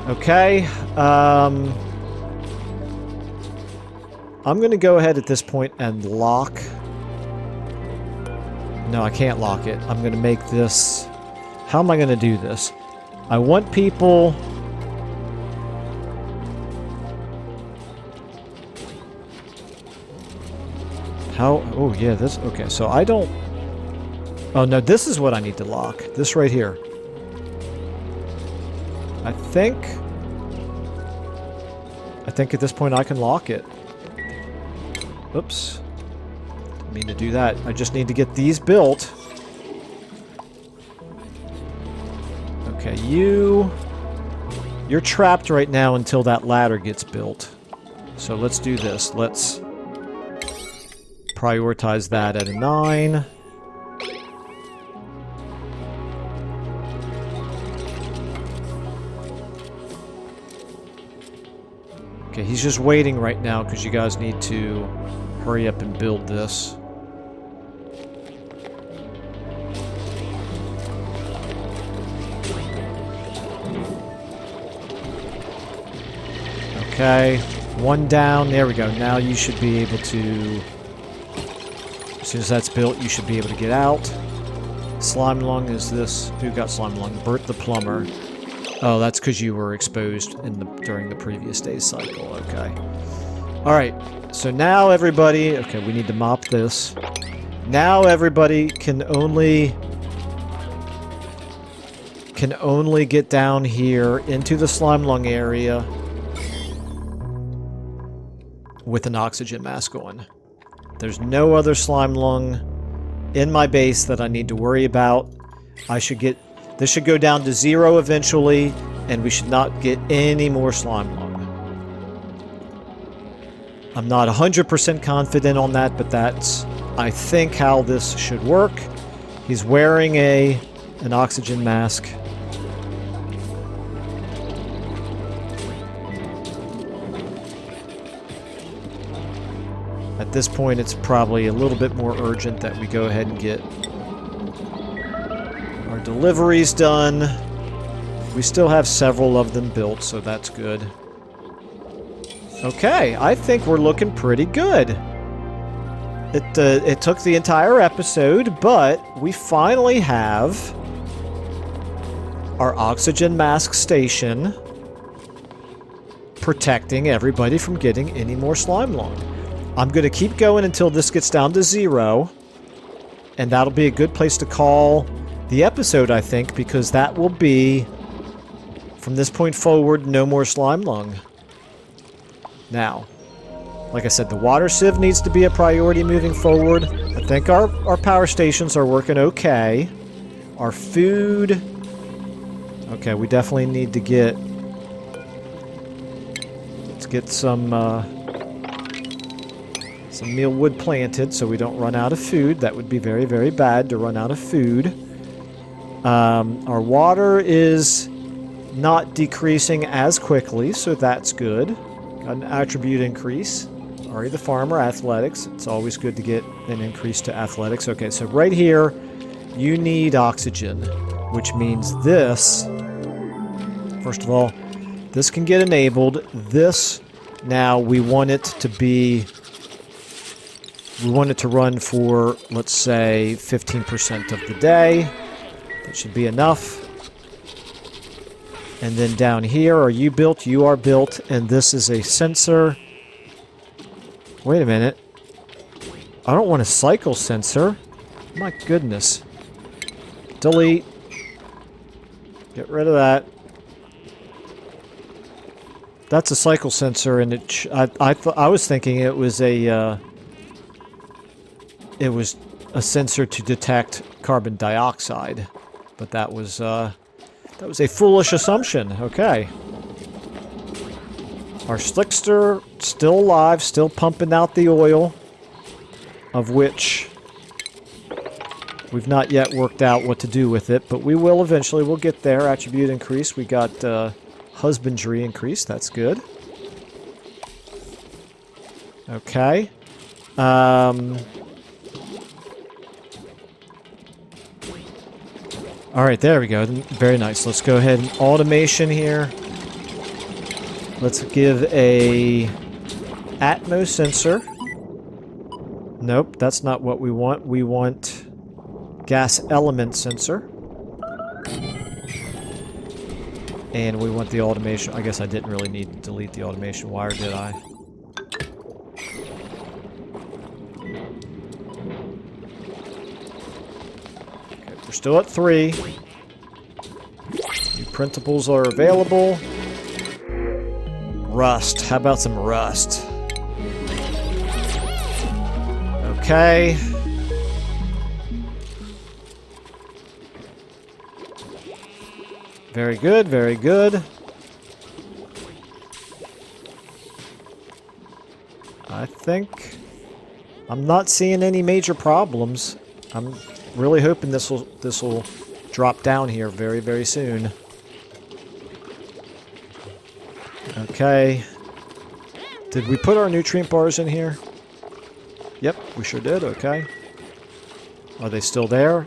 S1: Okay, I'm going to go ahead at this point and lock. No, I can't lock it. I'm going to make this. How am I going to do this? I want people. How? Oh, yeah, this. Okay, so I don't. Oh, no, this is what I need to lock. This right here. I think at this point I can lock it. Oops. Didn't mean to do that. I just need to get these built. Okay, you're trapped right now until that ladder gets built. So let's do this. Let's prioritize that at a 9. Okay, he's just waiting right now because you guys need to hurry up and build this. Okay, 1 down. There we go. Now you should be able to... As soon as that's built, you should be able to get out. Slime lung is this... Who got slime lung? Bert the plumber. Oh, that's because you were exposed during the previous day's cycle. Okay. Alright, so now everybody... Okay, we need to mop this. Now everybody can only get down here into the slime lung area with an oxygen mask on. There's no other slime lung in my base that I need to worry about. This should go down to 0 eventually, and we should not get any more slime lung. I'm not 100% confident on that, but that's, I think, how this should work. He's wearing an oxygen mask. At this point, it's probably a little bit more urgent that we go ahead and get our deliveries done. We still have several of them built, so that's good. Okay, I think we're looking pretty good. It took the entire episode, but we finally have our oxygen mask station protecting everybody from getting any more slime lung. I'm going to keep going until this gets down to 0, and that'll be a good place to call the episode, I think, because that will be, from this point forward, no more slime lung. Now, like I said, the water sieve needs to be a priority moving forward. I think our power stations are working okay. Our food... Okay, we definitely need to get... Let's get some mealwood planted so we don't run out of food. That would be very, very bad to run out of food. Our water is not decreasing as quickly, so that's good. Got an attribute increase. Ari the farmer, athletics. It's always good to get an increase to athletics. Okay, so right here, you need oxygen, which means this, first of all, this can get enabled. This, now we want it to be... We want it to run for, let's say, 15% of the day. That should be enough. And then down here, are you built? You are built. And this is a sensor. Wait a minute. I don't want a cycle sensor. My goodness. Delete. Get rid of that. That's a cycle sensor, and I was thinking it was a sensor to detect carbon dioxide, but that was a foolish assumption. Okay. Our slickster still alive, still pumping out the oil, of which we've not yet worked out what to do with it, but we will eventually. We'll get there. Attribute increase. We got husbandry increase. That's good. Okay. Alright, there we go. Very nice. Let's go ahead and automation here. Let's give a Atmos sensor. Nope, that's not what we want. We want gas element sensor. And we want the automation. I guess I didn't really need to delete the automation wire, did I? Okay, we're still at 3. New printables are available. Rust. How about some rust? Okay. Very good, very good. I think I'm not seeing any major problems. I'm really hoping this will drop down here very, very soon. Okay. Did we put our nutrient bars in here? Yep, we sure did. Okay. Are they still there?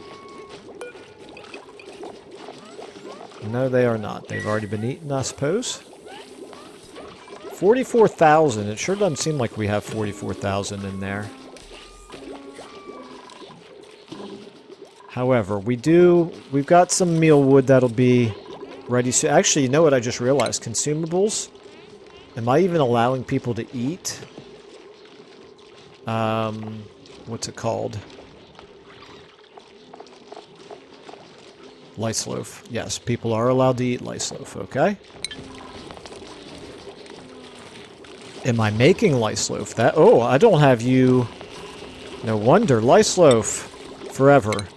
S1: No, they are not. They've already been eaten, I suppose. 44,000. It sure doesn't seem like we have 44,000 in there. However, we've got some meal wood that'll be ready soon. Actually, you know what I just realized? Consumables. Am I even allowing people to eat? What's it called? Lice loaf. Yes, people are allowed to eat lice loaf, okay? Am I making lice loaf? Oh, I don't have you. No wonder. Lice loaf. Forever.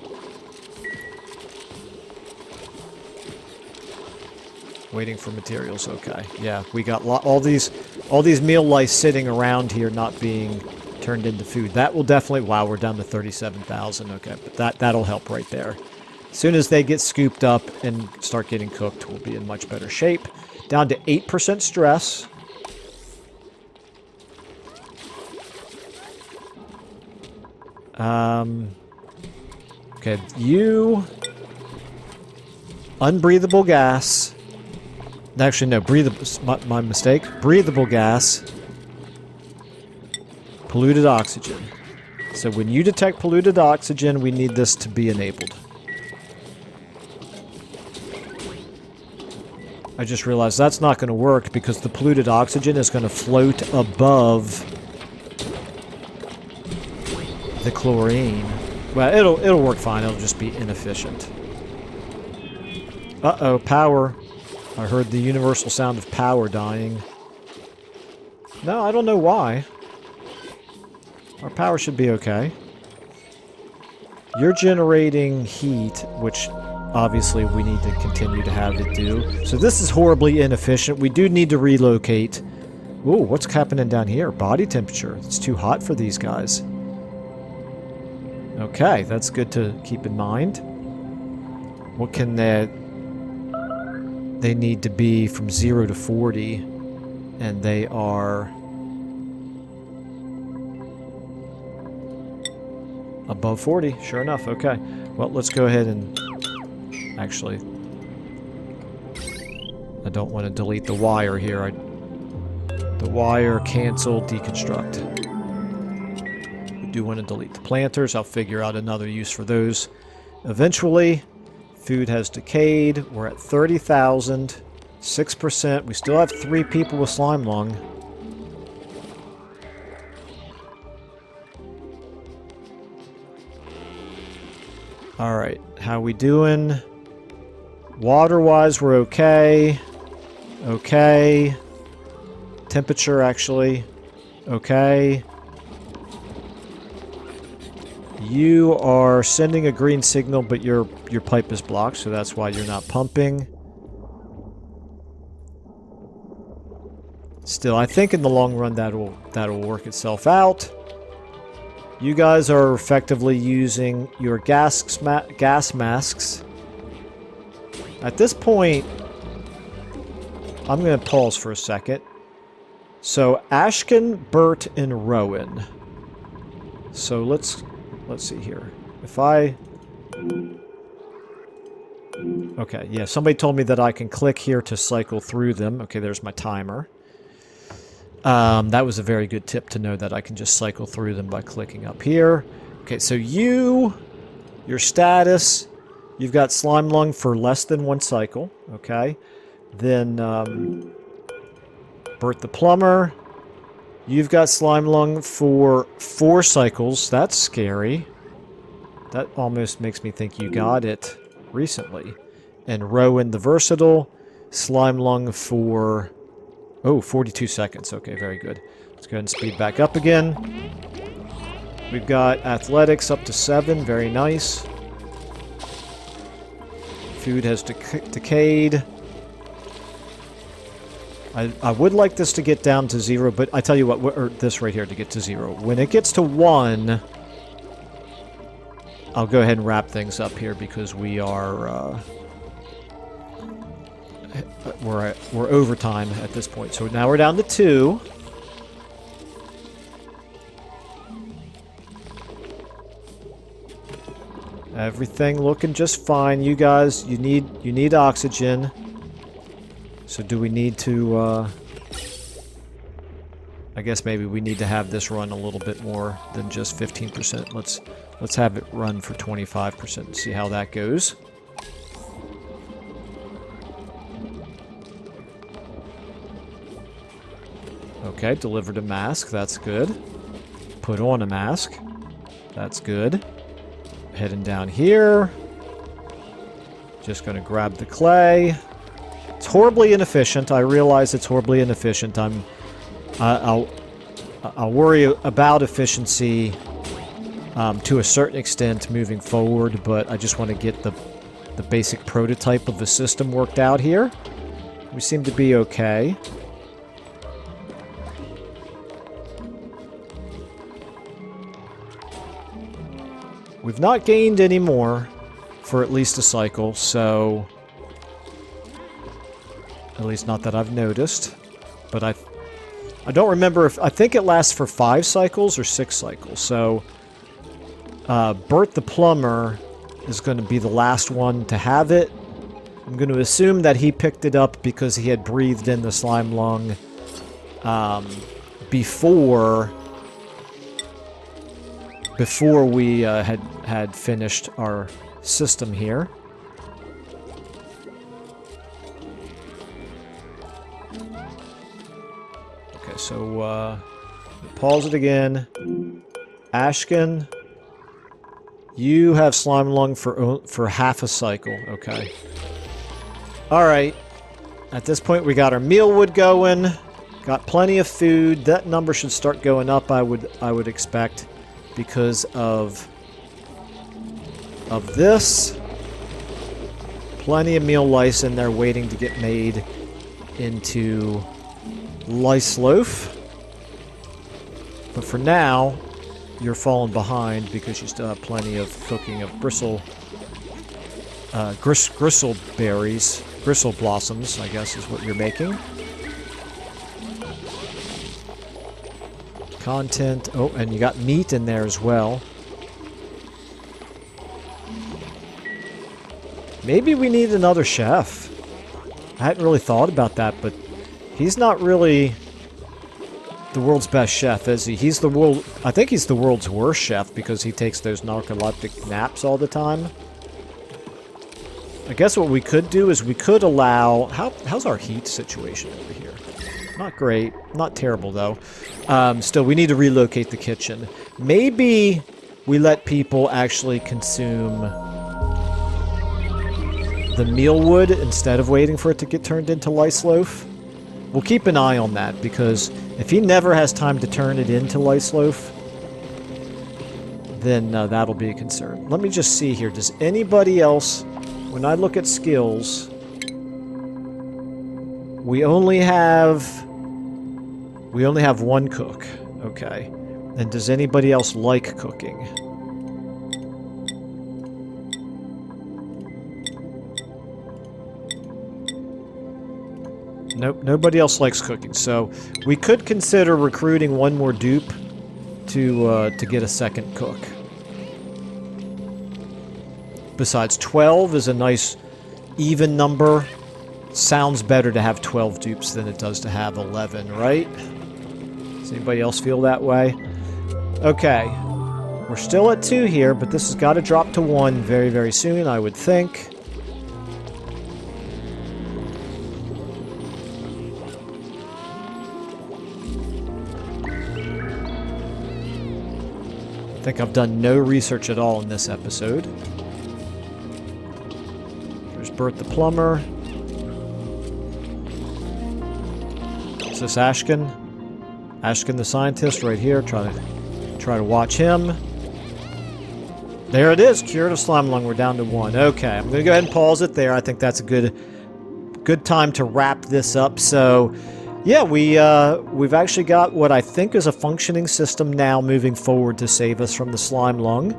S1: Waiting for materials, okay. Yeah, we got all these meal lice sitting around here not being turned into food. That will definitely... Wow, we're down to 37,000. Okay, but that'll help right there. As soon as they get scooped up and start getting cooked, we'll be in much better shape. Down to 8% stress. Okay, you... Unbreathable gas. Actually, no, breathable... My mistake. Breathable gas. Polluted oxygen. So when you detect polluted oxygen, we need this to be enabled. I just realized that's not going to work because the polluted oxygen is going to float above the chlorine. Well, it'll work fine. It'll just be inefficient. Uh-oh, power. I heard the universal sound of power dying. No, I don't know why. Our power should be okay. You're generating heat, which... Obviously, we need to continue to have it do. So this is horribly inefficient. We do need to relocate. Ooh, what's happening down here? Body temperature. It's too hot for these guys. Okay, that's good to keep in mind. What can they... They need to be from 0 to 40. And they are... above 40. Sure enough, okay. Well, let's go ahead and... Actually, I don't want to delete the wire here. The wire, cancel, deconstruct. We do want to delete the planters. I'll figure out another use for those eventually. Food has decayed. We're at 30,000. 6%. We still have 3 people with slime lung. Alright, how we doing? Water-wise, we're okay. Okay. Temperature, actually. Okay. You are sending a green signal, but your pipe is blocked, so that's why you're not pumping. Still, I think in the long run that'll work itself out. You guys are effectively using your gas masks. At this point, I'm going to pause for a second. So, Ashken, Bert, and Rowan. So, let's see here. If I... Okay, yeah, somebody told me that I can click here to cycle through them. Okay, there's my timer. That was a very good tip to know that I can just cycle through them by clicking up here. Okay, so your status, you've got Slime Lung for less than 1 cycle. Okay. Then, Bert the Plumber, you've got Slime Lung for 4 cycles. That's scary. That almost makes me think you got it recently. And Rowan the Versatile, Slime Lung for... Oh, 42 seconds. Okay, very good. Let's go ahead and speed back up again. We've got Athletics up to 7. Very nice. Food has decayed. I would like this to get down to 0, but I tell you what, or this right here to get to 0. When it gets to 1, I'll go ahead and wrap things up here because we are... We're overtime at this point. So now we're down to 2. Everything looking just fine. You guys, you need oxygen. So do we need to I guess maybe we need to have this run a little bit more than just 15%. Let's have it run for 25% and see how that goes. Okay, delivered a mask. That's good. Put on a mask. That's good. Heading down here. Just going to grab the clay. It's horribly inefficient. I realize it's horribly inefficient. I'll worry about efficiency to a certain extent moving forward, but I just want to get the basic prototype of the system worked out here. We seem to be okay. We've not gained any more for at least a cycle, so... At least not that I've noticed. But I don't remember if... I think it lasts for 5 cycles or 6 cycles, so... Bert the Plumber is going to be the last one to have it. I'm going to assume that he picked it up because he had breathed in the Slime Lung before we had finished our system here. Okay, so pause it again. Ashken, you have Slime Lung for half a cycle. Okay. Alright. At this point we got our mealwood going. Got plenty of food. That number should start going up, I would expect. Because of this. Plenty of meal lice in there waiting to get made into lice loaf. But for now, you're falling behind because you still have plenty of cooking of gristle berries. Gristle blossoms, I guess, is what you're making. Content. Oh, and you got meat in there as well. Maybe we need another chef. I hadn't really thought about that, but he's not really the world's best chef, is he? I think he's the world's worst chef because he takes those narcoleptic naps all the time. I guess what we could do is we could allow... How's our heat situation over here? Not great. Not terrible, though. Still, we need to relocate the kitchen. Maybe we let people actually consume the mealwood instead of waiting for it to get turned into lice loaf. We'll keep an eye on that, because if he never has time to turn it into lice loaf, then that'll be a concern. Let me just see here. Does anybody else, when I look at skills, we only have one cook. Okay. And does anybody else like cooking? Nope, nobody else likes cooking. So we could consider recruiting one more dupe to get a second cook. Besides, 12 is a nice even number. Sounds better to have 12 dupes than it does to have 11, right? Does anybody else feel that way? Okay. We're still at 2 here, but this has got to drop to 1 very, very soon, I would think. I think I've done no research at all in this episode. There's Bert the plumber. Is this Ashkin? Ashkin the scientist right here. Try to watch him. There it is. Curative slime lung. We're down to 1. Okay, I'm going to go ahead and pause it there. I think that's a good time to wrap this up. So, yeah, we've actually got what I think is a functioning system now moving forward to save us from the slime lung.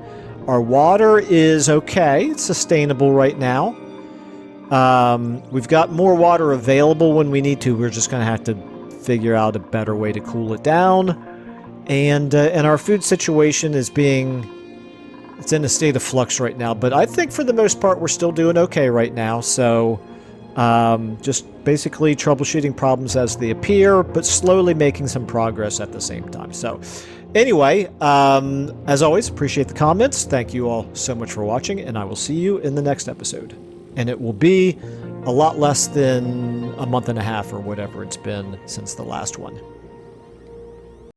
S1: Our water is okay. It's sustainable right now. We've got more water available when we need to. We're just going to have to figure out a better way to cool it down. And our food situation is it's in a state of flux right now. But I think for the most part, we're still doing okay right now. So just basically troubleshooting problems as they appear, but slowly making some progress at the same time. So anyway, as always, appreciate the comments. Thank you all so much for watching, and I will see you in the next episode. And it will be a lot less than a month and a half or whatever it's been since the last one.